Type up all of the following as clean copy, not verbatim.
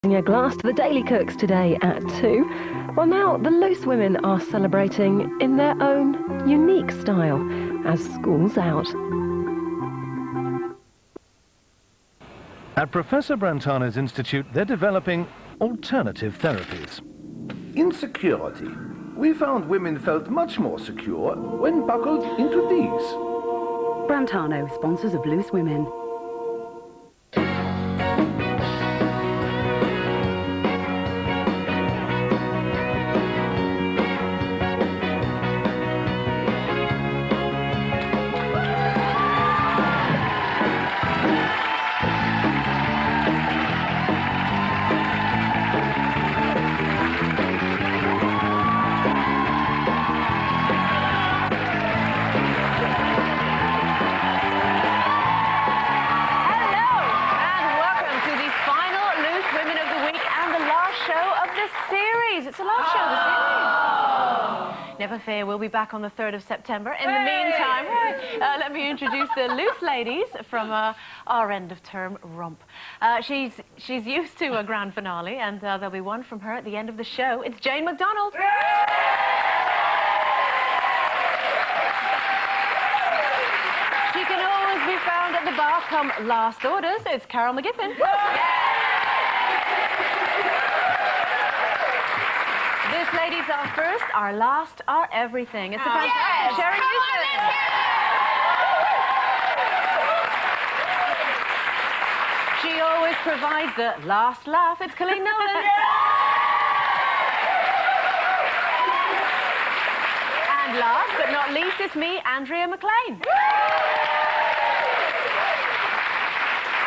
A glass to the Daily Cooks today at 2. Well, now the Loose Women are celebrating in their own unique style as school's out. At Professor Brentano's institute, they're developing alternative therapies. In security, we found women felt much more secure when buckled into these. Brentano, sponsors of Loose Women. It's the last show of the series. Never fear, we'll be back on the 3rd of September. In the meantime, let me introduce the Loose ladies from our end of term romp. She's used to a grand finale, and there'll be one from her at the end of the show. It's Jane McDonald. She can always be found at the bar come last orders. It's Carol McGiffin. This lady's our first, our last, our everything. It's the fantastic Sherrie Hewson. She always provides the last laugh. It's Coleen Nolan. And last but not least, it's me, Andrea McLean.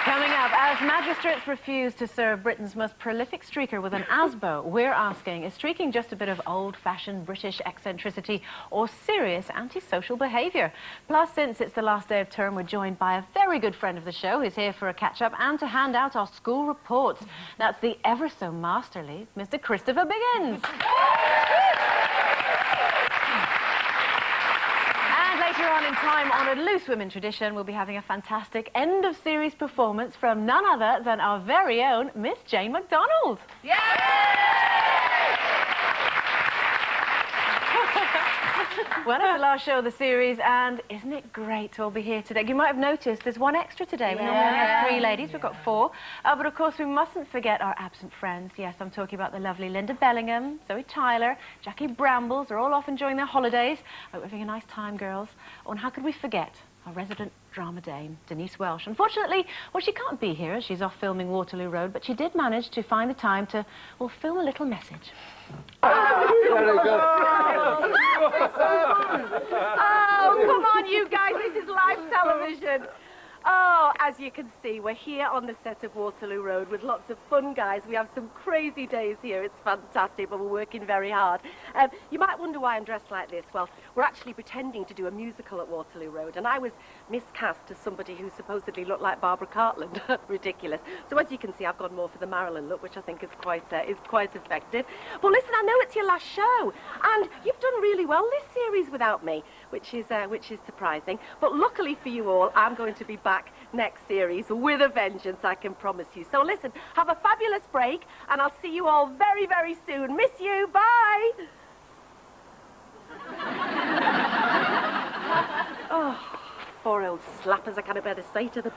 Coming up, as magistrates refuse to serve Britain's most prolific streaker with an ASBO, we're asking, is streaking just a bit of old-fashioned British eccentricity or serious antisocial behaviour? Plus, since it's the last day of term, we're joined by a very good friend of the show who's here for a catch-up and to hand out our school reports. That's the ever-so-masterly Mr. Christopher Biggins. Later on in time-honoured Loose Women tradition, we'll be having a fantastic end-of-series performance from none other than our very own Miss Jane McDonald. Yay! Well, it's the last show of the series, and isn't it great to all be here today? You might have noticed there's one extra today. We normally have 3 ladies, we've got 4. But of course, we mustn't forget our absent friends. Yes, I'm talking about the lovely Linda Bellingham, Zoe Tyler, Jackie Brambles. They're all off enjoying their holidays. Hope we're having a nice time, girls. Oh, and how could we forget our resident drama dame, Denise Welsh? Unfortunately, well, she can't be here. She's off filming Waterloo Road, but she did manage to find the time to, well, film a little message. Very good. Oh, come on, you guys. This is live television. Oh, as you can see, we're here on the set of Waterloo Road with lots of fun guys. We have some crazy days here. It's fantastic, but we're working very hard. You might wonder why I'm dressed like this. Well, we're actually pretending to do a musical at Waterloo Road, and I was miscast as somebody who supposedly looked like Barbara Cartland. Ridiculous. So as you can see, I've gone more for the Marilyn look, which I think is quite effective. But listen, I know it's your last show, and you've done really well this series without me, which is surprising. But luckily for you all, I'm going to be back next series with a vengeance, I can promise you. So listen, have a fabulous break, and I'll see you all very, very soon. Miss you. Bye. Oh, 4 old slappers, I can't bear to say to them.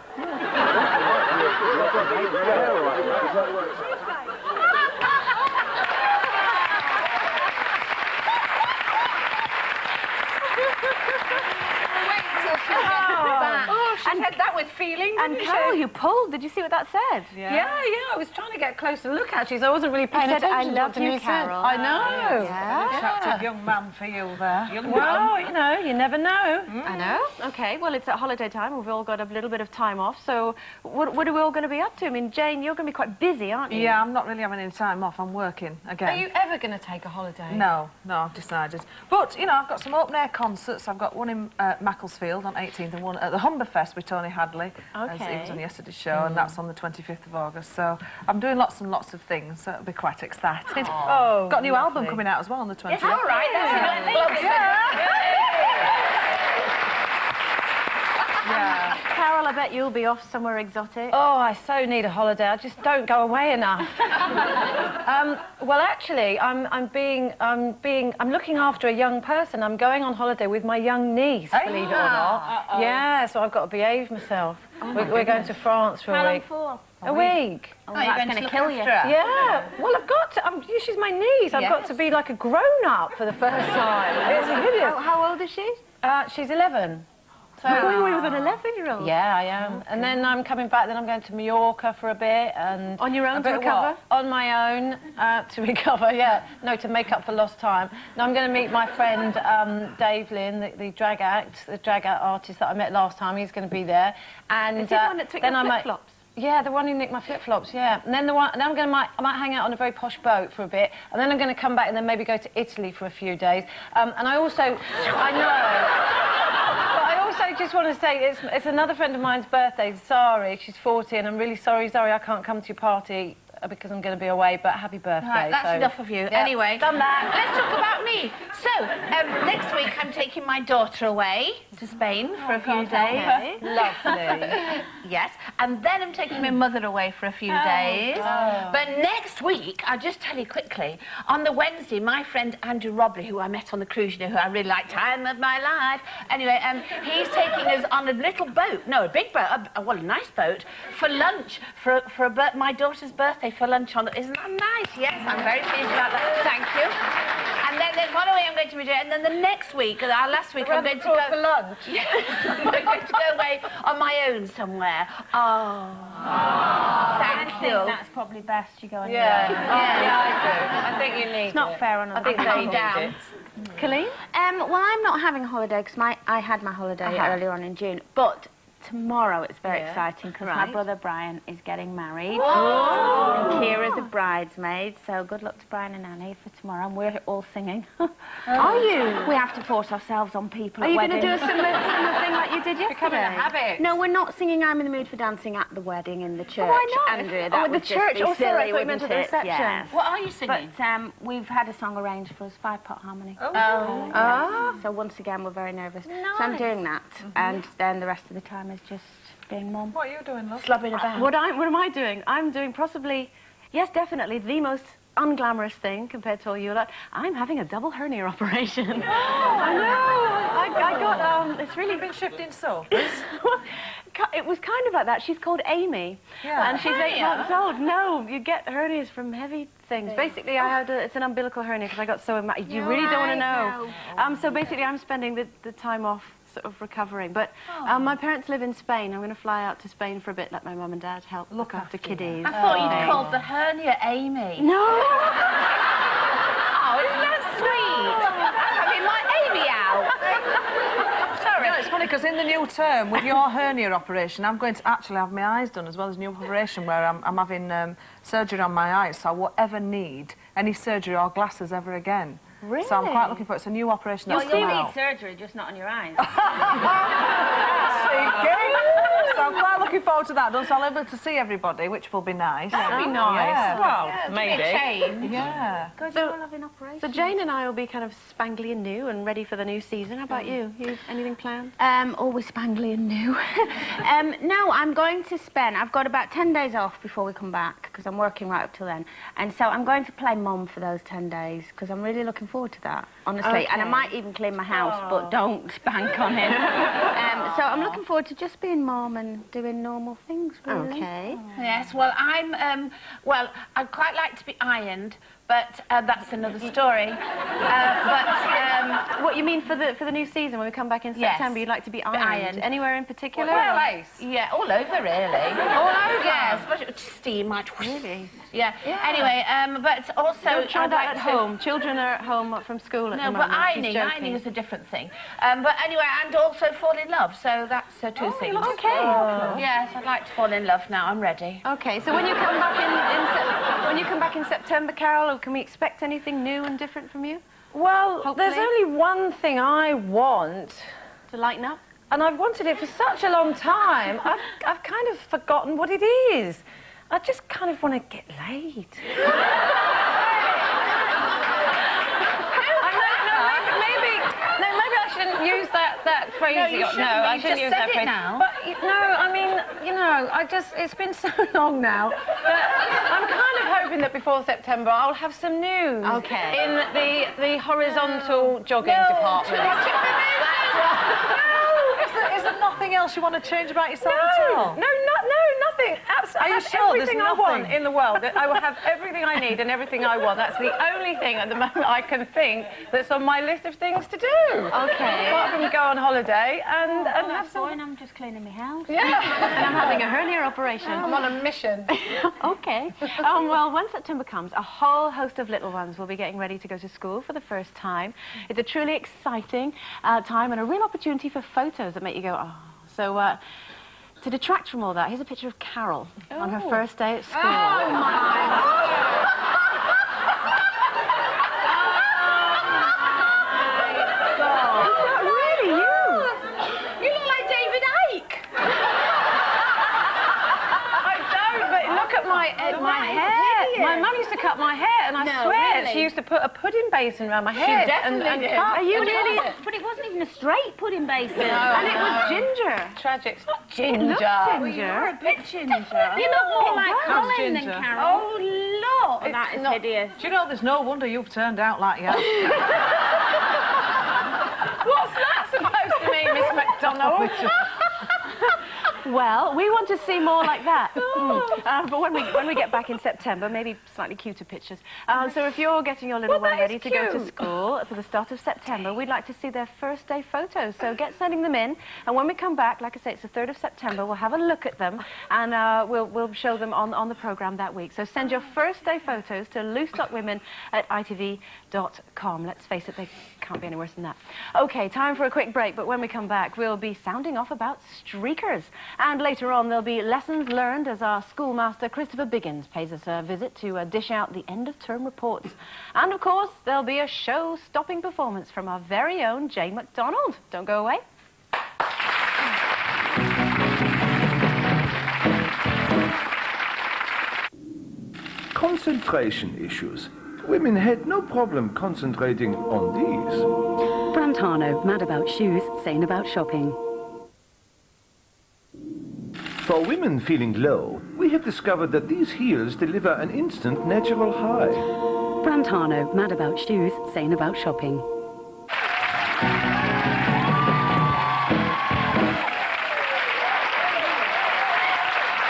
She said that with feeling, And Carol, you pulled. Did you see what that said? Yeah, I was trying to get a closer look at you, so I wasn't really paying attention. I love you, Carol. I know. Yeah. Attractive young man for you there. Well, you know, you never know. I know. Okay, well, it's at holiday time. We've all got a little bit of time off, so what are we all going to be up to? I mean, Jane, you're going to be quite busy, aren't you? Yeah, I'm not really having any time off. I'm working again. Are you ever going to take a holiday? No, I've decided. But, you know, I've got some open-air concerts. I've got one in Macclesfield on 18th and one at the Humberfest with Tony Hadley, as he was on yesterday's show, and that's on the 25th of August. So I'm doing lots and lots of things, so it'll be quite exciting. Oh, got a new album coming out as well on the 25th. Yes, all right. Carol, I bet you'll be off somewhere exotic. Oh, I so need a holiday. I just don't go away enough. Well, actually, I'm looking after a young person. I'm going on holiday with my young niece, believe it or not. Yeah, so I've got to behave myself. We're going to France for a week. How long for? A week. Oh, that's going to kill you. Yeah. Well, I've got to. She's my niece. I've got to be like a grown-up for the first time. It's hideous. How old is she? She's 11. So you're going away with an 11-year-old? Yeah, I am. And then I'm coming back, then I'm going to Mallorca for a bit. And on your own to recover? On my own to recover, yeah. No, to make up for lost time. Now I'm going to meet my friend Dave Lynn, the drag artist that I met last time. He's going to be there. And is he the one that took your flip-flops? Yeah, the one who nicked my flip-flops, yeah. And then I might hang out on a very posh boat for a bit, and then I'm going to come back and then maybe go to Italy for a few days. And I also... I know... I just want to say it's another friend of mine's birthday, Zari. She's 40, and I'm really sorry, Zari, I can't come to your party because I'm going to be away, but happy birthday. Right, that's enough of you. Yeah, anyway, done that. Let's talk about me. So, next week I'm taking my daughter away to Spain for a few days. Lovely. Yes, and then I'm taking my mother away for a few days. But next week, I'll just tell you quickly, on the Wednesday, my friend Andrew Robley, who I met on the cruise, you know, who I really like, time of my life. Anyway, he's taking us on a little boat, no, a big boat, well, a nice boat, for lunch, for my daughter's birthday, for lunch on... Isn't that nice? Yes, I'm very pleased about that. Thank you. And then the following I'm going to be doing, and then the next week, last week, I'm going to go... for lunch? Yes, I'm going to go away on my own somewhere. Thank you. I think that's probably best you go on Yeah. your own. Yeah, I do. I think you need It's not fair on I think they need it. Coleen? Well, I'm not having a holiday because I had my holiday earlier on in June, but tomorrow it's very exciting because my brother Brian is getting married. And Kira's a bridesmaid, so good luck to Brian and Annie for tomorrow, and we're all singing. Are you? We have to force ourselves on people Are at you going to weddings. do a similar thing like you did yesterday? Becoming a habit. No, we're not singing I'm in the Mood for Dancing at the wedding in the church. Why not? Andrea, Oh, that at the would just church? be Oh, sorry, silly, I thought you meant wouldn't at the it? reception. Yes. What are you singing? But we've had a song arranged for us, 5-part harmony. So once again, we're very nervous. So I'm doing that, and then the rest of the time is just being mum. What are you doing, love? Slobbing about. What am I doing? I'm doing possibly, yes, definitely, the most unglamorous thing compared to all you lot. I'm having a double hernia operation. I know. I got, it's really been shifting so. It was kind of like that. She's called Amy, and she's 8 months old. No, you get hernias from heavy things. Basically, I had it's an umbilical hernia because I got so mad. You really don't want to know. So basically, I'm spending the time off sort of recovering. But my parents live in Spain. I'm going to fly out to Spain for a bit, let my mum and dad help look after kiddies. I thought you'd called the hernia Amy. No! Oh, isn't that sweet? I mean, my Amy out. Sorry. No, it's funny because in the new term, with your hernia operation, I'm going to actually have my eyes done as well as a new operation where I'm having surgery on my eyes, so I won't ever need any surgery or glasses ever again. Really? So I'm quite looking for it. It's a new operation that's You come need out. surgery, just not on your eyes. So I'm quite looking forward to that. So I'll be able to see everybody, which will be nice. That'd be nice. Yeah. Well, maybe. Yeah. So Jane and I will be kind of spangly and new and ready for the new season. How about you? You anything planned? Always spangly and new. No, I'm going to spend... I've got about 10 days off before we come back because I'm working right up till then. And so I'm going to play mum for those 10 days because I'm really looking forward to that, honestly. And I might even clean my house, but don't spank on him. So I'm looking forward to just being mum and doing normal things, really. Okay. Yes, well, I'd quite like to be ironed, but that's another story. What you mean for the new season when we come back in September? You'd like to be ironed. Anywhere in particular? Yeah, all over really. All over. Yeah, especially steam might. Really? Yeah. Anyway, but also Don't try I'd that like at to... home. Children are at home from school at the moment. No, but ironing is a different thing. But anyway, and also fall in love. So that's two things. Okay. Yes, I'd like to fall in love now. I'm ready. Okay. So when you come back in September, Carol, can we expect anything new and different from you? Well, Hopefully. there's only one thing I want. To lighten up? And I've wanted it for such a long time. I've kind of forgotten what it is. I just kind of want to get laid. Maybe I shouldn't use that phrasing. I shouldn't use that phrase. Now. But no, I mean, you know, it's been so long now that I'm kind of hoping that before September I'll have some news. Okay. In the horizontal jogging department. Is there nothing else you want to change about yourself at all? No, nothing. Absolutely. Are you sure everything there's I want nothing? in the world. I will have everything I need and everything I want. That's the only thing at the moment I can think that's on my list of things to do. Okay. Apart from go on holiday and have some... And I'm just cleaning my house. Yeah. And I'm having a hernia operation. I'm on a mission. Okay. Well, when September comes, a whole host of little ones will be getting ready to go to school for the first time. It's a truly exciting time and a real opportunity for photos that make you go, oh. So, to detract from all that, here's a picture of Carol on her first day at school. Oh, my God. Is that really you? You look like David Icke. I don't, but look at my hair. My mum used to cut my hair, and I swear she used to put a pudding basin around my head. Definitely did. Are you really? But it wasn't even a straight pudding basin. And it was ginger. Tragic. It's not Ginger. You're a bit ginger. You look more like Coleen than ginger. Carol. Oh, Lord. That is not- hideous. Do you know, there's no wonder you've turned out like you have. What's that supposed to mean, Miss McDonald? Well, we want to see more like that. But when we get back in September, maybe slightly cuter pictures. So if you're getting your little one ready to go to school for the start of September, we'd like to see their first day photos. So get sending them in. And when we come back, like I say, it's the 3rd of September, we'll have a look at them and we'll show them on the programme that week. So send your first day photos to loose.women@itv.com. Let's face it, they can't be any worse than that. OK, time for a quick break, but when we come back, we'll be sounding off about streakers. And later on, there'll be lessons learned as our schoolmaster, Christopher Biggins, pays us a visit to dish out the end-of-term reports. And, of course, there'll be a show-stopping performance from our very own Jane McDonald. Don't go away. Concentration issues. Women had no problem concentrating on these. Brantano, mad about shoes, sane about shopping. For women feeling low, we have discovered that these heels deliver an instant natural high. Brantano, mad about shoes, sane about shopping.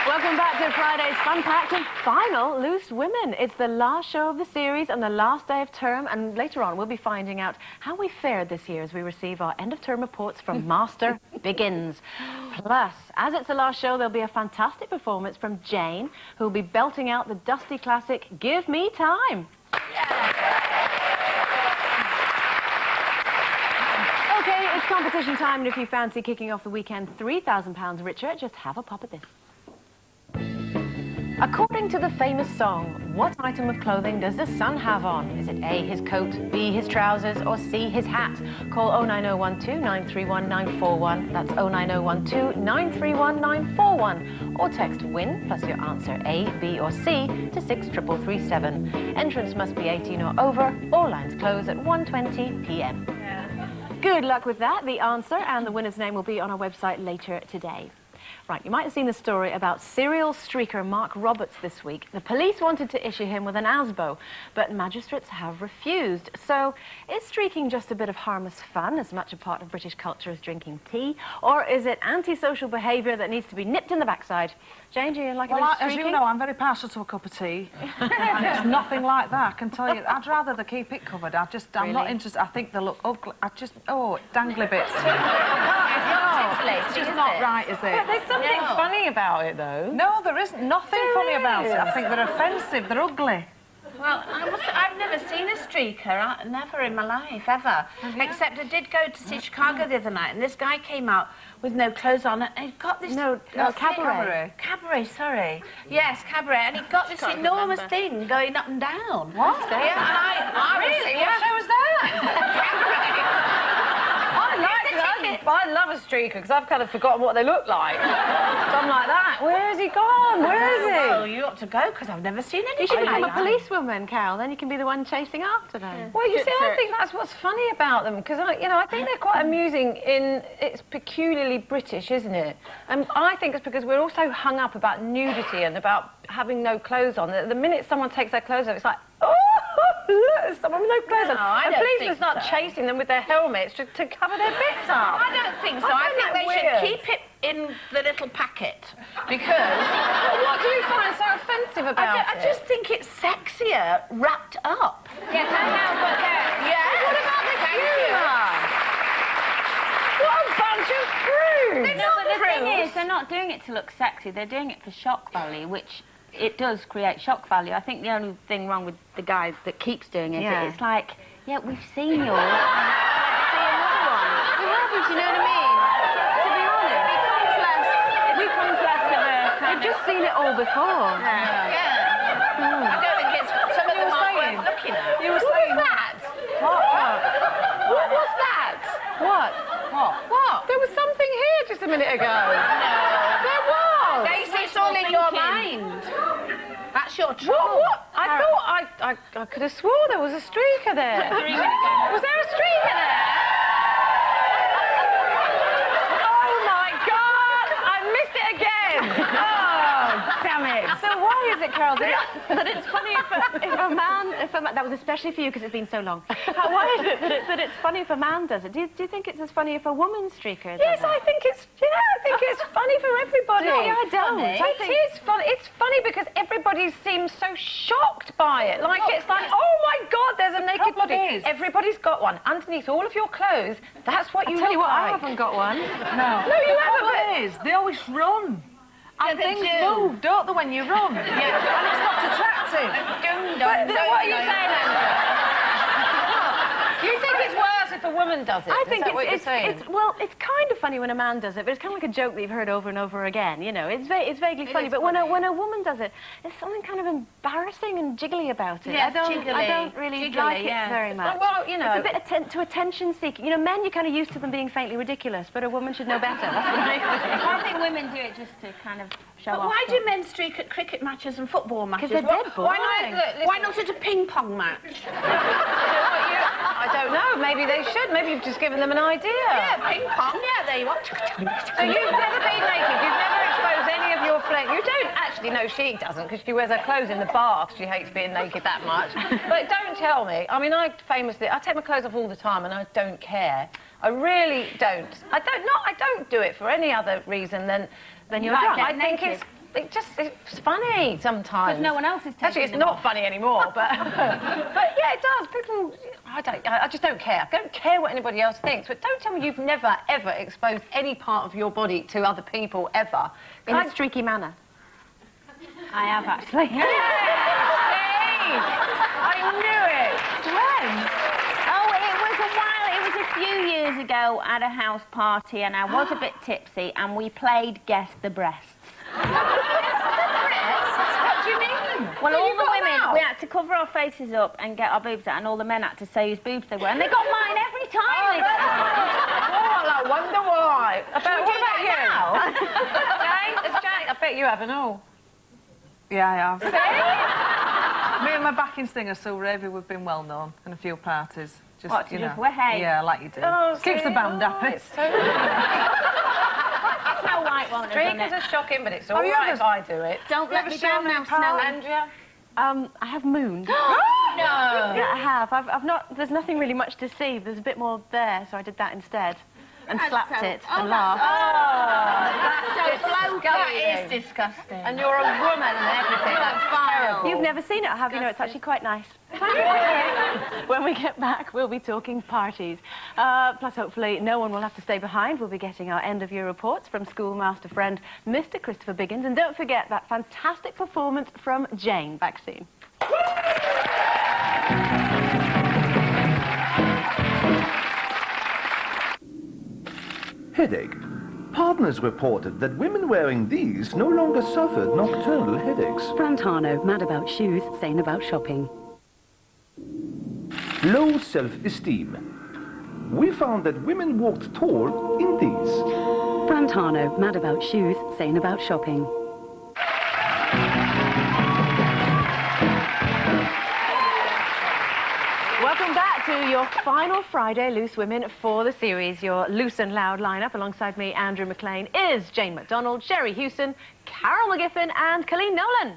Welcome back to Friday's fun-packed and final Loose Women. It's the last show of the series and the last day of term, and later on we'll be finding out how we fared this year as we receive our end-of-term reports from Master Biggins. Plus, as it's the last show, there'll be a fantastic performance from Jane, who'll be belting out the Dusty classic, Give Me Time. Okay, it's competition time, and if you fancy kicking off the weekend £3,000 richer, just have a pop at this. According to the famous song, what item of clothing does the sun have on? Is it A, his coat, B, his trousers, or C, his hat? Call 09012 931 941. That's 09012 931 941. Or text WIN plus your answer A, B, or C to 63337. Entrance must be 18 or over. All lines close at 1:20 p.m. Good luck with that. The answer and the winner's name will be on our website later today. Right, you might have seen the story about serial streaker Mark Roberts this week. The police wanted to issue him with an ASBO, but magistrates have refused. So, is streaking just a bit of harmless fun, as much a part of British culture as drinking tea? Or is it antisocial behaviour that needs to be nipped in the backside? Jane, do you like a bit of streaking? As you know, I'm very partial to a cup of tea. And it's nothing like that, I can tell you. I'd rather they keep it covered. I'm not interested. I think they look ugly. Dangly bits. It's just not right, is it? But there's something funny about it, though. No, there isn't. Nothing funny about it. I think they're offensive. They're ugly. Well, I've never seen a streaker, never in my life, ever. Except I did go to see Chicago the other night, and this guy came out with no clothes on, and he got this... cabaret. Cabaret, sorry. Yes, cabaret, and he got this enormous thing going up and down. What? Yeah, and I really? What show was that? Cabaret. I like that. I love a streaker because I've kind of forgotten what they look like. So I'm like that. Where has he gone? Where is he? Well, you ought to go because I've never seen anything. You should become like a that. policewoman, Carol. Then you can be the one chasing after them. Well, you see, I think that's what's funny about them because I think they're quite amusing. It's peculiarly British, isn't it? And I think it's because we're all so hung up about nudity and about having no clothes on. The minute someone takes their clothes off, it's like, oh, look, there's someone with no clothes on. I And don't policemen think start so. chasing them with their helmets to cover their bits up. I don't think so. I I find think that they weird. should keep it in the little packet because What do you find so offensive about I just think it's sexier wrapped up. Yes, I know, but Yeah. What about the humour? What a bunch of prudes! no, but the thing is, they're not doing it to look sexy. They're doing it for shock value, which it does create shock value. I think the only thing wrong with the guy that keeps doing it, it's like, yeah, we've seen yours. Let's see another one. We haven't, you know what I mean? To be honest. It becomes less of a kind We've just seen it all before. Yeah. I don't think it's some of them aren't worth looking at. You were What saying was that? What was that? What? What? There was something here just a minute ago. No. There was. Daisy, it's all in your mind. That's your trouble. What? I thought I could have swore there was a streaker there. Was there a streaker there? Oh my God! I missed it again. Oh, damn it! So why is it, Carol, that it's funny if a man, that was especially for you because it's been so long. Why is it that it's funny if a man does it? Do you think it's as funny if a woman streaker does Yes, it? I think it's funny for everybody. No, I don't. It is funny. It's funny because everybody seems so shocked by it. Like it's like, oh my God, there's a naked body. Everybody's got one underneath all of your clothes. That's what you Tell you look what, I like. haven't got one. No. No, you haven't. What is? They always run. And they things do. move, don't they, when you run? And it's not attractive. What are you saying, Andrea? You think it's worse if a woman does it? I think Is that what you're saying? it's kind of funny when a man does it, but it's kind of like a joke that you've heard over and over again. You know, it's vaguely funny, but when a woman does it, there's something kind of embarrassing and jiggly about it. Yes, I don't really like it very much. Well, you know, it's a bit to attention seeking. You know, men, you're kind of used to them being faintly ridiculous, but a woman should know better. That's what I think. I think women do it just to kind of show But off. why do men streak at cricket matches and football matches? they're dead boring. Why not at a ping pong match? I don't know. Maybe they should. Maybe you've just given them an idea. Yeah, ping pong. Yeah, there you are. So you've never been naked. You've never exposed any of your flesh. You don't actually know she doesn't because she wears her clothes in the bath. She hates being naked that much. But don't tell me. I mean, I take my clothes off all the time and I don't care. I really don't. I don't do it for any other reason than you're like drunk. I getting think naked. it's funny sometimes. Because no one else is taking Actually, it's them not off. funny anymore, but yeah, it does. People, I just don't care. I don't care what anybody else thinks. But don't tell me you've never ever exposed any part of your body to other people ever In a streaky manner. I have actually. I knew it. When? Oh, it was a few years ago at a house party, and I was a bit tipsy, and we played Guess the Breasts. What do you mean? Well, all the women, we had to cover our faces up and get our boobs out, and all the men had to say whose boobs they were, and they got mine every time. Oh, I wonder why. What about you? Jane, I bet you haven't all. Yeah, I have. Me and my backing singer, Sue Ravy, we've been well known in a few parties. Just, What, to you just know. wahey? Yeah, like you do. Oh, Keeps the band happy. Snow White won't have done Streakers it. are shocking, but it's all you right ever- if I do it. Don't let me down now, Snow. Andrea? I have mooned. No. Yeah, I have. I've not. There's nothing really much to see. There's a bit more there, so I did that instead, and slapped it and laughed. That is disgusting. And you're a woman and everything. That's terrible. You've never seen it, have you? No, it's actually quite nice. When we get back, we'll be talking parties. Plus, hopefully, no one will have to stay behind. We'll be getting our end-of-year reports from schoolmaster friend Mr. Christopher Biggins. And don't forget that fantastic performance from Jane. Back soon. Headache. Partners reported that women wearing these no longer suffered nocturnal headaches. Brantano, mad about shoes, sane about shopping. Low self-esteem. we found that women walked tall in these. Brantano, mad about shoes, sane about shopping. Welcome back to your final Friday Loose Women for the series. Your loose and loud lineup alongside me, Andrea McLean, is Jane McDonald, Sherrie Hewson, Carol McGiffin and Coleen Nolan.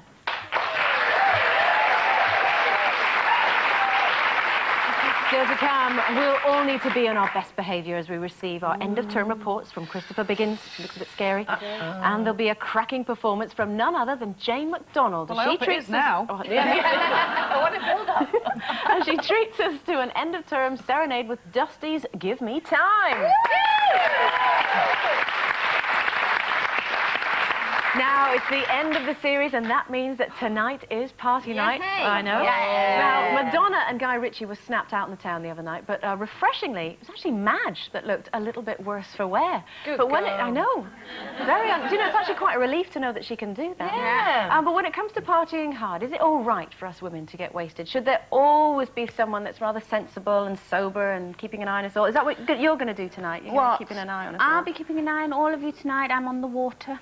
Still to come, we'll all need to be on our best behaviour as we receive our end-of-term reports from Christopher Biggins, looks a bit scary, and there'll be a cracking performance from none other than Jane McDonald. Well, I hope it is now. Oh, yeah. What a build-up. And she treats us to an end-of-term serenade with Dusty's Give Me Time. Now, it's the end of the series, and that means that tonight is party night. I know. Now, Madonna and Guy Ritchie were snapped out in the town the other night, but refreshingly, it was actually Madge that looked a little bit worse for wear. But when I know, do you know, it's actually quite a relief to know that she can do that. Yeah. But when it comes to partying hard, is it all right for us women to get wasted? Should there always be someone that's rather sensible and sober and keeping an eye on us all? Is that what you're going to do tonight? You're keeping an eye on us all? I'll be keeping an eye on all of you tonight. I'm on the water.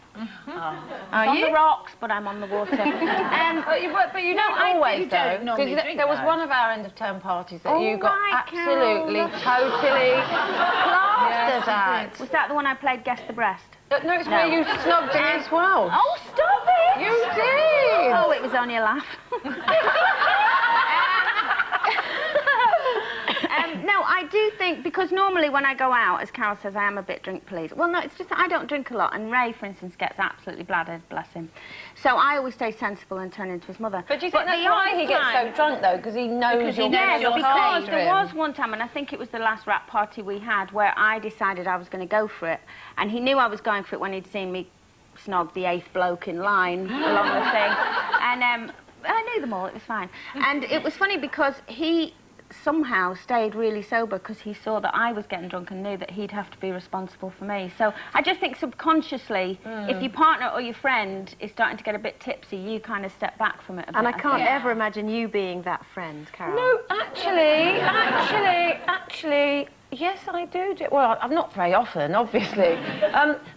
Are on you? the rocks, but I'm on the water. But you don't always, though. Because there was one of our end-of-term parties that you got absolutely, totally plastered at. Was that the one I played Guess the Breast? No, it's where you snugged in as well. Oh, stop it! You did! Oh, it was only a laugh. No, I do think, because normally when I go out, as Carol says, I am a bit drink pleased. Well, no, it's just that I don't drink a lot, and Ray, for instance, gets absolutely bladdered, bless him. So I always stay sensible and turn into his mother. But do you think that's why he gets so drunk, though? Because he knows you're because there was one time, and I think it was the last rap party we had, where I decided I was going to go for it, and he knew I was going for it when he'd seen me snog the 8th bloke in line along the thing, and I knew them all, it was fine. And it was funny because he somehow stayed really sober because he saw that I was getting drunk and knew that he'd have to be responsible for me. So I just think subconsciously, if your partner or your friend is starting to get a bit tipsy, you kind of step back from it a bit. And I can't ever imagine you being that friend, Carol. No, actually, yes, I do. Well, I'm not very often, obviously.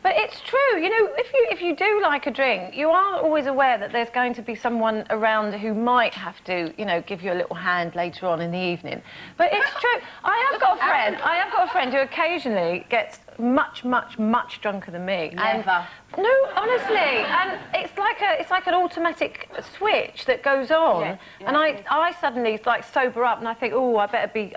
But it's true, you know, if you do like a drink, you are always aware that there's going to be someone around who might have to, you know, give you a little hand later on in the evening. But it's true. I have got a friend who occasionally gets much drunker than me. Never. No, honestly, and it's like an automatic switch that goes on, and I suddenly like sober up, and I think, oh, I better be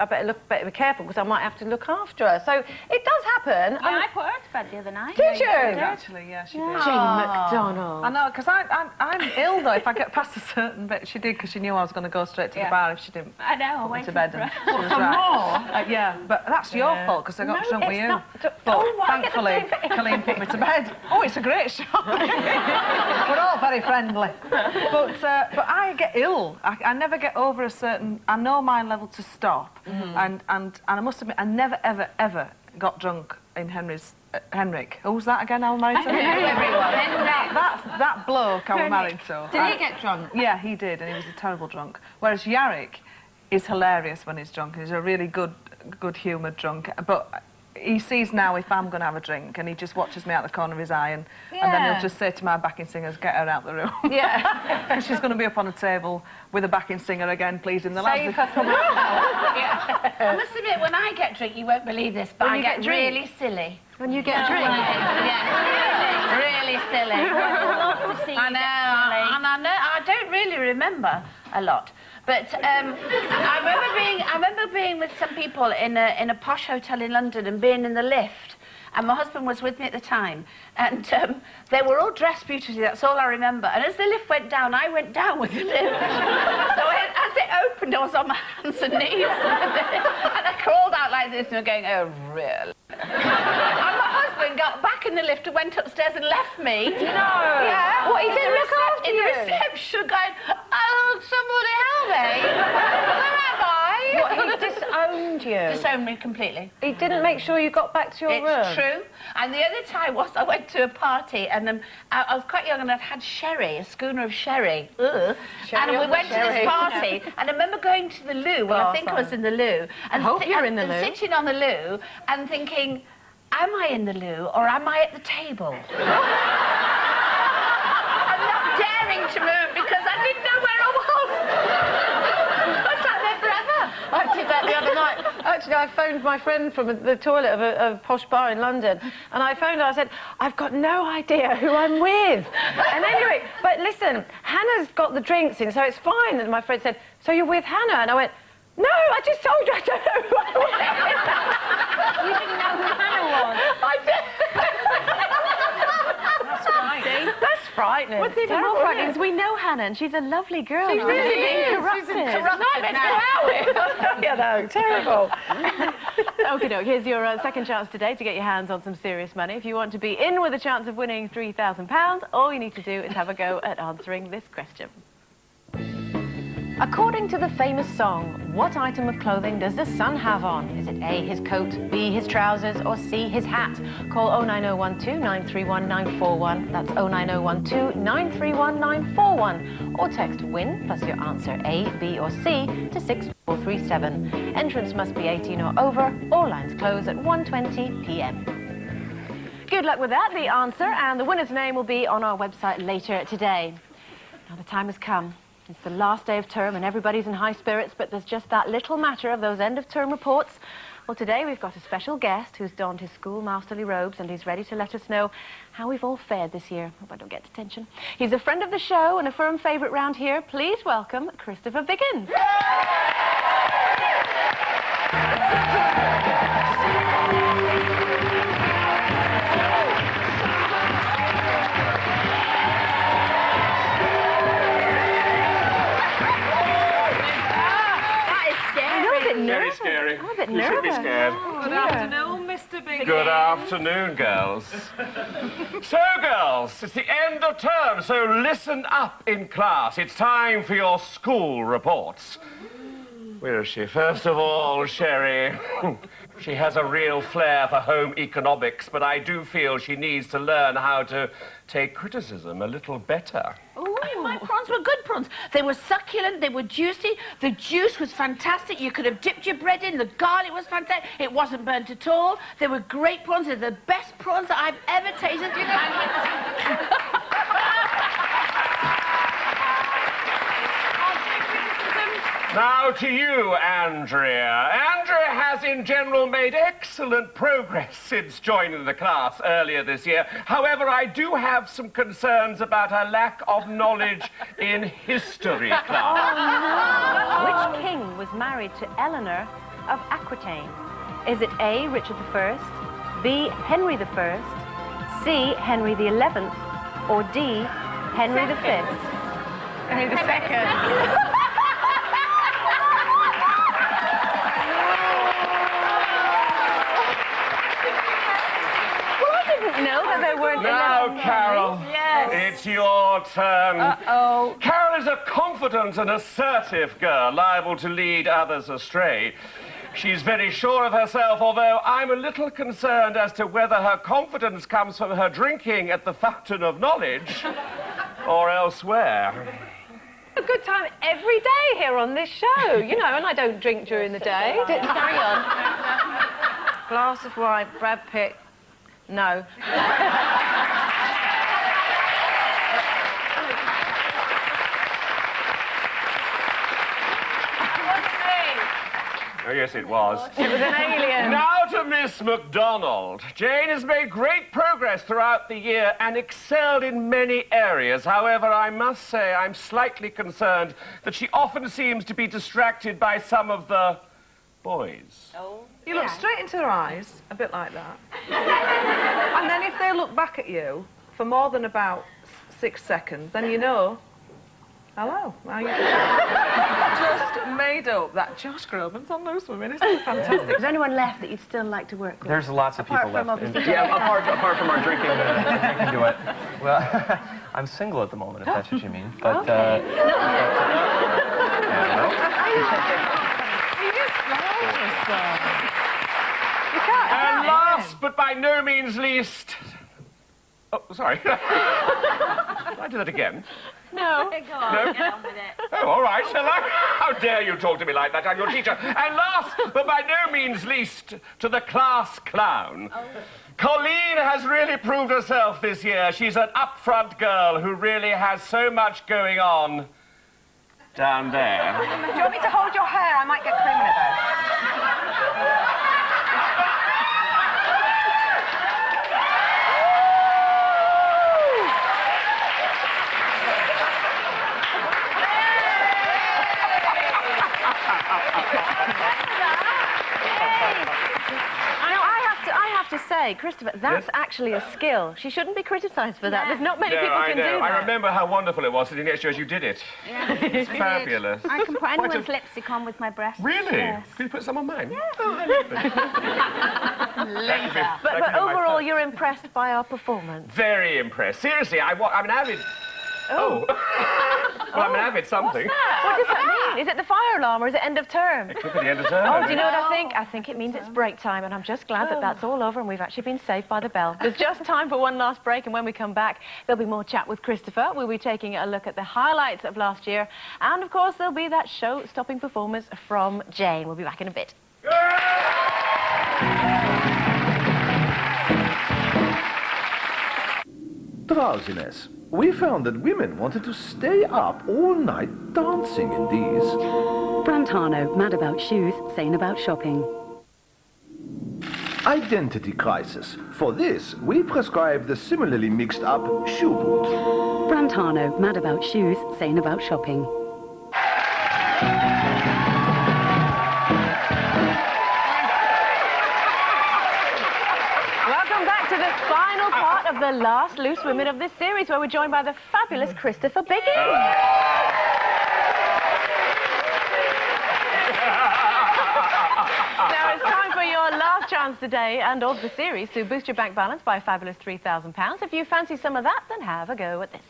careful because I might have to look after her. So it does happen. Yeah, I put her to bed the other night. Did you? Actually, yeah, she did. Jane McDonald. I know, because I'm ill though. If I get past a certain bit, she did, because she knew I was going to go straight to the bar if she didn't. I know. Went to bed and she was right. Yeah, but that's your fault because I got drunk with you. But thankfully, Coleen put me to bed. Oh, it's a great show. We're all very friendly. But I get ill. I never get over a certain... I know my level to stop. And I must admit, I never, ever got drunk in Henrik. Who was that again I was married to? That bloke I was married to. Did he get drunk? Yeah, he did, and he was a terrible drunk. Whereas Yarrick is hilarious when he's drunk. He's a really good-humoured drunk. But he sees now if I'm going to have a drink, and he just watches me out the corner of his eye, and then he'll just say to my backing singers, get her out the room. Yeah. And she's going to be up on a table with a backing singer again, pleasing the lads. I must admit, when I get drunk, you won't believe this, but I get really silly. When you get drunk? Yeah, really silly. I know, and I don't really remember a lot. But I remember being with some people in a posh hotel in London and being in the lift, and my husband was with me at the time, and they were all dressed beautifully. That's all I remember. And as the lift went down, I went down with the lift. So as it opened, I was on my hands and knees, and I crawled out like this, and I'm going, oh really? And my husband got back in the lift and went upstairs and left me. No. Yeah. What, he didn't look after you? In the reception going, oh, somebody help me. Where am I? What, he disowned disowned you. Disowned me completely. He didn't make sure you got back to your room. It's true. And the other time was I went to a party and I was quite young and I'd had sherry, a schooner of sherry. Ugh. And we went to this party and I remember going to the loo. Well, I think I was in the loo. And I hope you're in the loo. Sitting on the loo and thinking, am I in the loo or am I at the table? I'm not daring to move because I didn't know where I was. I sat there forever. I did that the other night. Actually, I phoned my friend from the toilet of a posh bar in London, and I phoned her. I said, I've got no idea who I'm with. And anyway, but listen, Hannah's got the drinks in, so it's fine. And my friend said, so you're with Hannah? And I went, no, I just told you I don't know who I was. You didn't know who Hannah was? I did. That's frightening. That's frightening. What's even more frightening is we know Hannah, and she's a lovely girl. She's really being corrupted. She's corrupted now. You know, terrible. Okie doke, here's your second chance today to get your hands on some serious money. If you want to be in with a chance of winning £3,000, all you need to do is have a go at answering this question. According to the famous song, what item of clothing does the sun have on? Is it A, his coat, B, his trousers, or C, his hat? Call 09012 931 941. That's 09012 931 941. Or text WIN plus your answer A, B, or C to 6437. Entrance must be 18 or over. All lines close at 1:20 p.m. Good luck with that. The answer and the winner's name will be on our website later today. Now the time has come. It's the last day of term and everybody's in high spirits, but there's just that little matter of those end-of-term reports. Well, today we've got a special guest who's donned his school masterly robes and he's ready to let us know how we've all fared this year. Hope I don't get detention. He's a friend of the show and a firm favourite round here. Please welcome Christopher Biggins. Very scary. I'm a bit You nervous. should be scared. Good afternoon, Mr. Biggins. Good afternoon, girls. So, girls, it's the end of term, so listen up in class. It's time for your school reports. Where is she? First of all, Sherrie. She has a real flair for home economics, but I do feel she needs to learn how to take criticism a little better. Oh, my prawns were good prawns. They were succulent, they were juicy, the juice was fantastic. You could have dipped your bread in, the garlic was fantastic. It wasn't burnt at all. They were great prawns. They're the best prawns that I've ever tasted. Now to you, Andrea. Andrea has in general made excellent progress since joining the class earlier this year. However, I do have some concerns about her lack of knowledge in history class. Which king was married to Eleanor of Aquitaine? Is it A, Richard I, B, Henry I, C, Henry XI, or D, Henry V? Henry II. No, that there weren't Now, 11 Carol, Yes. it's your turn. Uh-oh. Carol is a confident and assertive girl, liable to lead others astray. She's very sure of herself, although I'm a little concerned as to whether her confidence comes from her drinking at the Fountain of Knowledge or elsewhere. A good time every day here on this show, you know, and I don't drink during the day. Carry on. Glass of wine, Brad Pitt. No. Oh, yes, it was. It was an alien. Now to Miss McDonald. Jane has made great progress throughout the year and excelled in many areas. However, I must say I'm slightly concerned that she often seems to be distracted by some of the boys. Oh. You look straight into their eyes, a bit like that. And then if they look back at you for more than about 6 seconds, then you know, hello, how you doing? Just made up that Josh Groban's on Loose Women. Isn't it fantastic? Is there anyone left that you'd still like to work with? There's lots of people left. Apart from our drinking duet. Well, I'm single at the moment, if that's what you mean. But, okay. Yeah, He is gorgeous, though. but by no means least... Oh, sorry. Did I do that again? No. Go on, get on with it. Oh, all right, shall I? How dare you talk to me like that? I'm your teacher. And last, but by no means least, to the class clown. Oh. Coleen has really proved herself this year. She's an upfront girl who really has so much going on down there. Do you want me to hold your hair? I might get cream in it, though. To say, Christopher, that's actually a skill. She shouldn't be criticised for that. There's not many people can do that. I remember how wonderful it was sitting next to you as you did it. Yeah, it's fabulous. I can put anyone's lipstick on with my breasts. Really? Yes. Can you put some on mine? Yeah. But overall, you're impressed by our performance. Very impressed. Seriously, I'm an avid... Oh. Well, I'm an avid something. What does that mean? Is it the fire alarm or is it end of term? It could be the end of term. Oh, do you know what I think? I think it means it's break time, and I'm just glad that that's all over and we've actually been saved by the bell. There's just time for one last break, and when we come back, there'll be more chat with Christopher. We'll be taking a look at the highlights of last year, and of course, there'll be that show-stopping performance from Jane. We'll be back in a bit. Drowsiness. We found that women wanted to stay up all night dancing in these. Brantano, mad about shoes, sane about shopping. Identity crisis. For this, we prescribe the similarly mixed up shoe boot. Brantano, mad about shoes, sane about shopping. Welcome back to the final part of the last Loose Women of this series, where we're joined by the fabulous Christopher Biggins. Now it's time for your last chance today and of the series to boost your bank balance by a fabulous £3,000. If you fancy some of that, then have a go at this.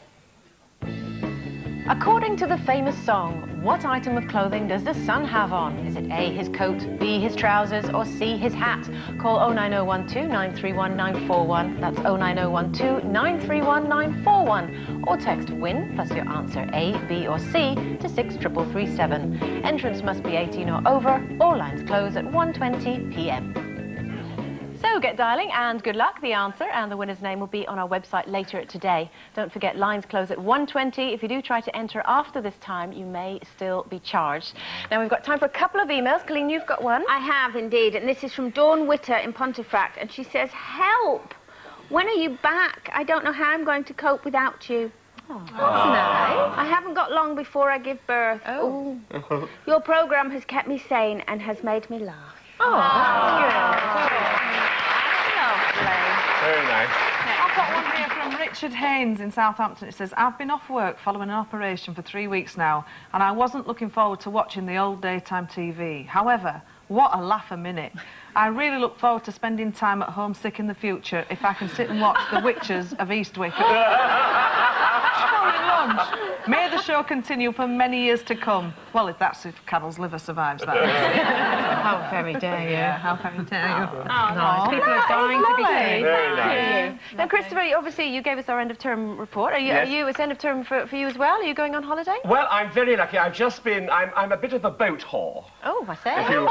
According to the famous song, what item of clothing does the sun have on? Is it A, his coat, B, his trousers, or C, his hat? Call 09012 931 941. That's 09012 931 941. Or text WIN plus your answer A, B, or C to 63337. Entrance must be 18 or over. All lines close at 1:20 p.m. So get dialing and good luck. The answer and the winner's name will be on our website later today. Don't forget, lines close at 1:20. If you do try to enter after this time, you may still be charged. Now we've got time for a couple of emails. Coleen, you've got one. I have indeed, and this is from Dawn Witter in Pontefract, and she says, help! When are you back? I don't know how I'm going to cope without you. Oh, that's nice. I haven't got long before I give birth. Oh. Your programme has kept me sane and has made me laugh. Oh, that's Very nice. I've got one here from Richard Haynes in Southampton. It says, I've been off work following an operation for 3 weeks now, and I wasn't looking forward to watching the old daytime TV. However, what a laugh a minute. I really look forward to spending time at home sick in the future if I can sit and watch The Witches of Eastwick. May the show continue for many years to come. Well, that's if Carol's liver survives that. How very dare you. Yeah, how very dare you. Oh, nice. People are dying to be seen. Very nice. Now, Christopher, obviously you gave us our end-of-term report. Are you, it's end-of-term for you as well? Are you going on holiday? Well, I'm very lucky. I've just been... I'm a bit of a boat whore. Oh, I say. If you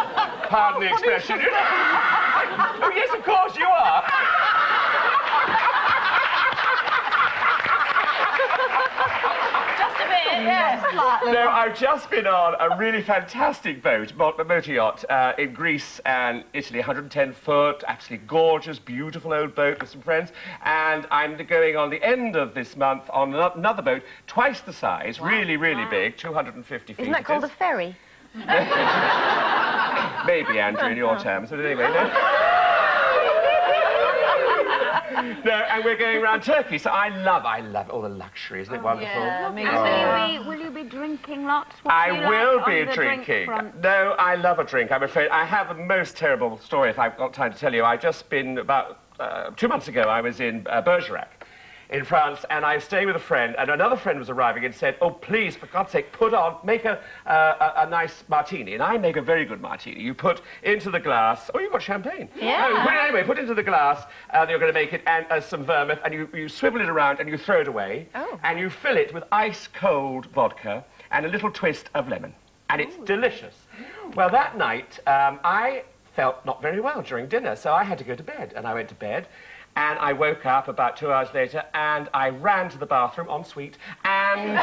pardon the expression. Oh, yes, of course you are. Just a bit, yes. No, I've just been on a really fantastic boat, motor yacht, in Greece and Italy, 110 foot, absolutely gorgeous, beautiful old boat with some friends. And I'm going on the end of this month on another boat, twice the size, really, really big, 250 feet. Isn't that called a ferry? Maybe, Andrew, in your terms, but anyway, no. No, and we're going around Turkey, so I love all the luxury, isn't it wonderful? Yeah, will you be drinking lots? I will be drinking. No, I love a drink, I'm afraid. I have a most terrible story, if I've got time to tell you. I've just been, about 2 months ago, I was in Bergerac. in France, and I was staying with a friend, and another friend was arriving and said, oh, please, for God's sake, make a nice martini. And I make a very good martini. You put into the glass... Oh, you've got champagne. Yeah. Put into the glass, you're going to make it, and some vermouth, and you swivel it around, and you throw it away. Oh. And you fill it with ice-cold vodka and a little twist of lemon. And it's delicious. Well, that night, I felt not very well during dinner, so I had to go to bed. And I went to bed, and I woke up about 2 hours later, and I ran to the bathroom en suite and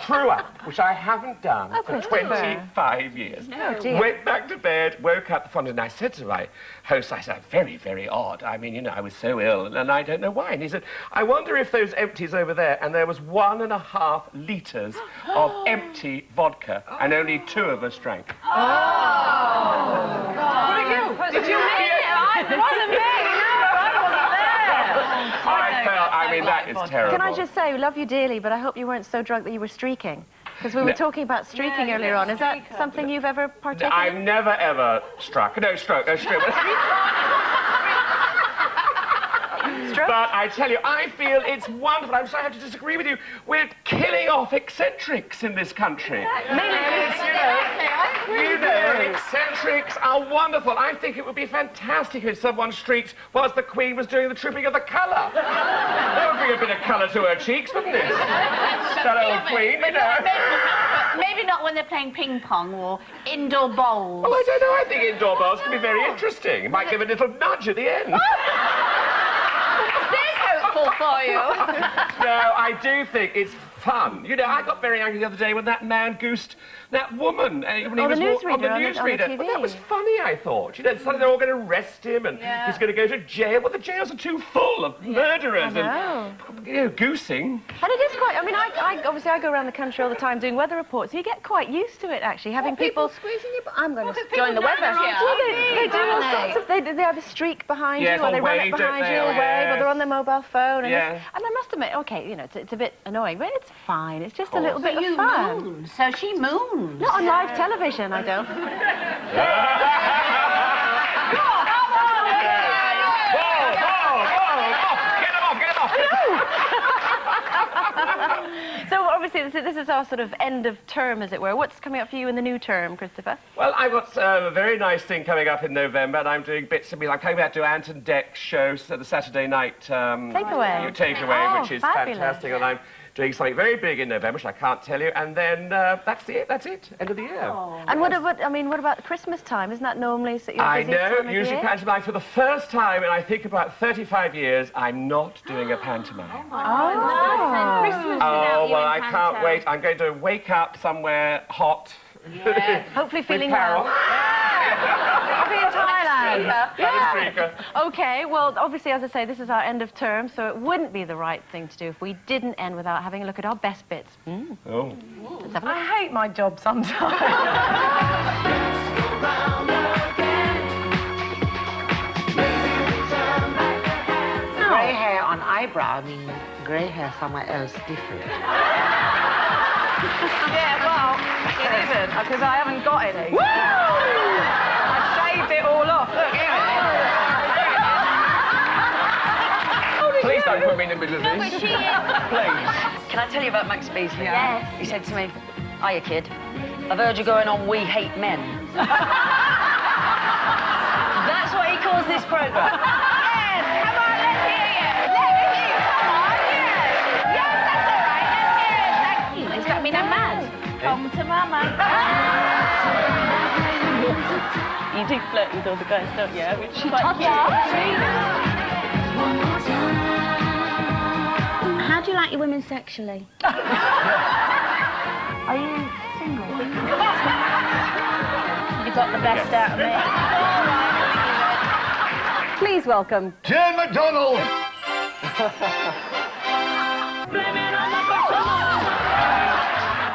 threw up, which I haven't done for 25 years. Oh, dear. Went back to bed, woke up the following day, and I said to my host, I said, very, very odd. I mean, you know, I was so ill, and I don't know why. And he said, I wonder if those empties over there, and there was 1.5 litres of empty vodka, and only 2 of us drank. Oh! God. Did you hear it? It wasn't me. I mean, that is terrible. Can I just say, we love you dearly, but I hope you weren't so drunk that you were streaking. Because we were talking about streaking earlier on. Is that something you've ever partaken in? I've never, ever struck. No, stroke. But I tell you, I feel it's wonderful. I'm sorry I have to disagree with you. We're killing off eccentrics in this country. Eccentrics are wonderful. I think it would be fantastic if someone streaked whilst the Queen was doing the Trooping of the Colour. That would bring a bit of colour to her cheeks, wouldn't it? That old Queen, you know. Maybe not when they're playing ping pong or indoor bowls. Oh, I don't know. I think indoor bowls can be very interesting. It might give a little nudge at the end. For you. No, I do think it's fun. You know, I got very angry the other day when that man goosed that woman when he was on the newsreader. But that was funny, I thought. You know, suddenly they're all going to arrest him and he's going to go to jail. Well, the jails are too full of murderers and, you know, goosing. And it is quite... I mean, obviously I go around the country all the time doing weather reports. You get quite used to it, actually, having people squeezing you. I'm going to join the weather. They do all sorts of... They either streak behind you or they run up behind you or wave or they're on their mobile phone. And I must admit, OK, you know, it's a bit annoying, but it's fine. It's just a little bit of fun. Moon. So she moons. Not on live television, I don't. So obviously this is our sort of end of term, as it were. What's coming up for you in the new term, Christopher? Well, I've got a very nice thing coming up in November, and I'm doing bits of me. I'm coming back to Anton Deck's show, the Saturday night takeaway, which is fantastic, and I'm doing something very big in November, which I can't tell you, and then that's it, end of the year. And what about Christmas time? Isn't that normally your I busiest know, time of usually year? pantomime. For the first time in, I think, about 35 years, I'm not doing a pantomime. Oh, well, I can't wait. I'm going to wake up somewhere hot. Yeah. Hopefully feeling Carol. well. I'll be in Thailand. Yeah. OK, well, obviously, as I say, this is our end of term, so it wouldn't be the right thing to do if we didn't end without having a look at our best bits. Oh. I hate my job sometimes. Grey hair on eyebrow, I mean, grey hair somewhere else different. Yeah, well, it isn't, because I haven't got any. Woo! I shaved it all off. Look, here it is. Please don't put me in the middle of this. Please. Can I tell you about Max Beasley? Yes. He said to me, hiya, kid. I've heard you're going on We Hate Men. That's what he calls this programme. Yes, come on, let's hear you. Let me hear you. Come on, yes. Yes, that's all right. Let's hear it. Thank you. Does that mean I'm mad? Come to mama. You do flirt with all the guys, don't you? Which is quite cute. How do you like your women sexually? Are you single? You got the best out of me. Please welcome Jane McDonald.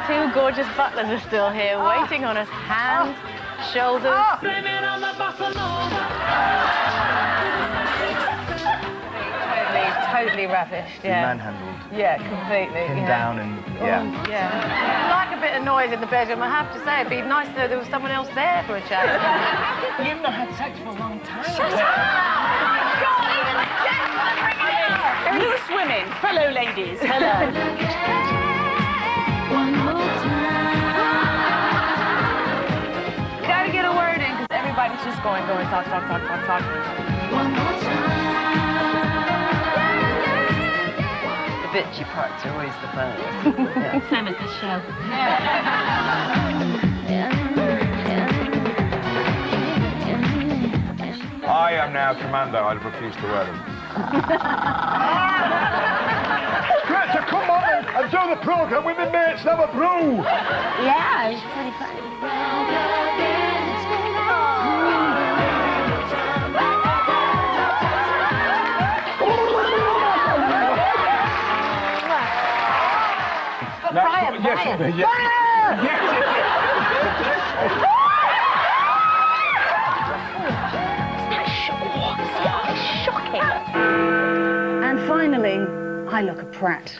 Two gorgeous butlers are still here, waiting on us, hands, shoulders. Totally ravished, yeah. Manhandled. Yeah, completely. Pinned down and, yeah. I like a bit of noise in the bedroom, I have to say. It'd be nice to know there was someone else there for a chat. You've not had sex for a long time. Shut up! Loose women, fellow ladies, hello. One more time. Gotta get a word in, because everybody's just going, talk. One more time. The bitchy parts are always the funniest. Yeah. Same as the show. I am now commander. I refuse to wear them. Great to come on and do the programme with my mates and have a brew. Yeah, it's pretty funny. Brian. Shocking. And finally, I look a prat.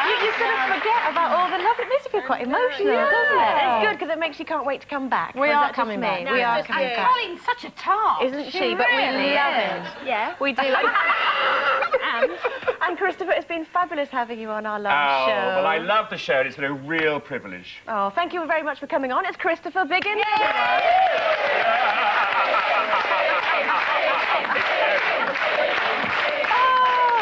You sort of forget about all the love. It makes you feel quite emotional, doesn't it? It's good because it makes you can't wait to come back. We are coming back. We are coming back. Colleen's such a tart. Isn't she? But we love it. Yeah. We do. And Christopher, it's been fabulous having you on our last show. Well, I love the show. It's been a real privilege. Oh, thank you very much for coming on. It's Christopher Biggins.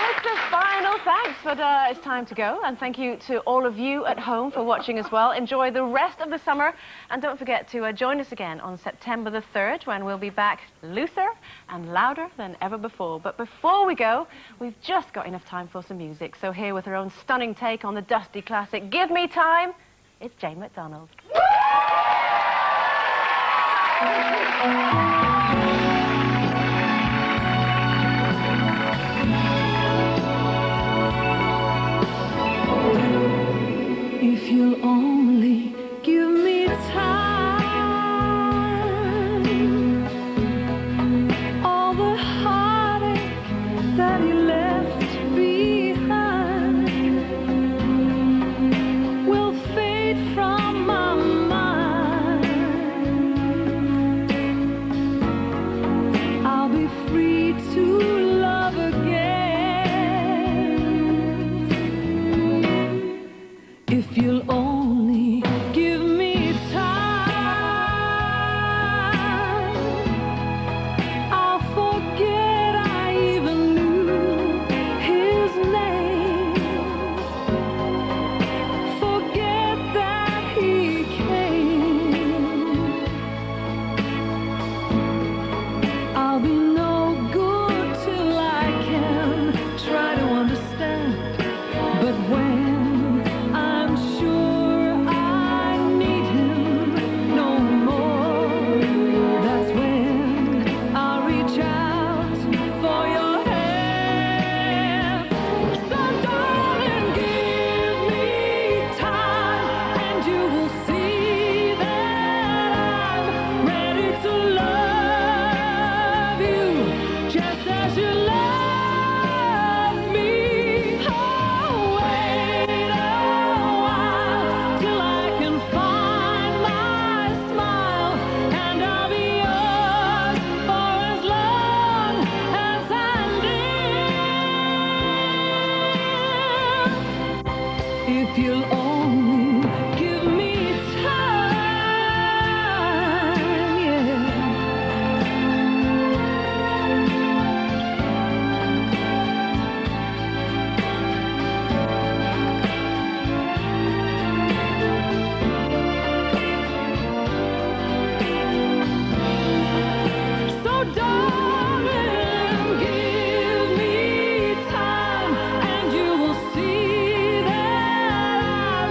It's the final thanks, but it's time to go. And thank you to all of you at home for watching as well. Enjoy the rest of the summer. And don't forget to join us again on September the 3rd, when we'll be back looser and louder than ever before. But before we go, we've just got enough time for some music. So here with her own stunning take on the Dusty classic, Give Me Time, it's Jane McDonald. If you'll only give me time, all the heartache that you left behind will fade from my mind. I'll be free to love again. If you'll only give me time, I'll forget I even knew his name. Forget that he came. I'll be no good till I can try to understand. But when I'm sure I need him no more, that's when I'll reach out for your hand. So darling, give me time, and you will see that I'm ready to love you just as you love me. Oh, wait a while till I can find my smile, and I'll be yours for as long as I live. If you'll only give me time, yeah. So darling, give me time, and you will see that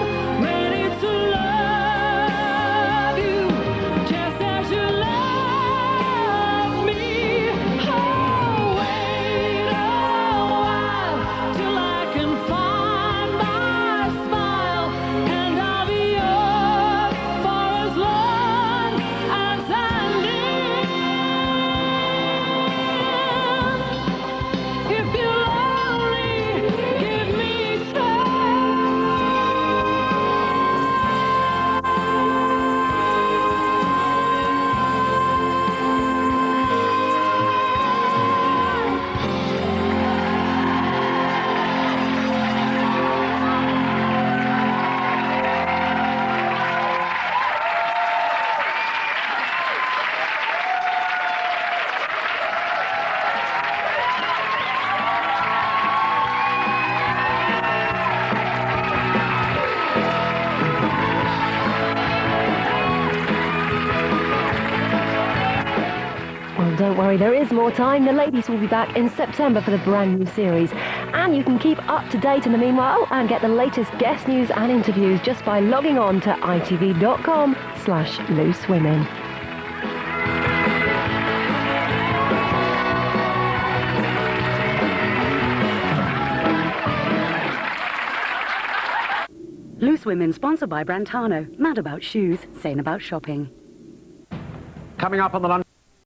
Well, don't worry, there is more time. The ladies will be back in September for the brand new series. And you can keep up to date in the meanwhile and get the latest guest news and interviews just by logging on to itv.com/loosewomen. Loose Women, sponsored by Brantano. Mad about shoes, sane about shopping. Coming up on the lunch.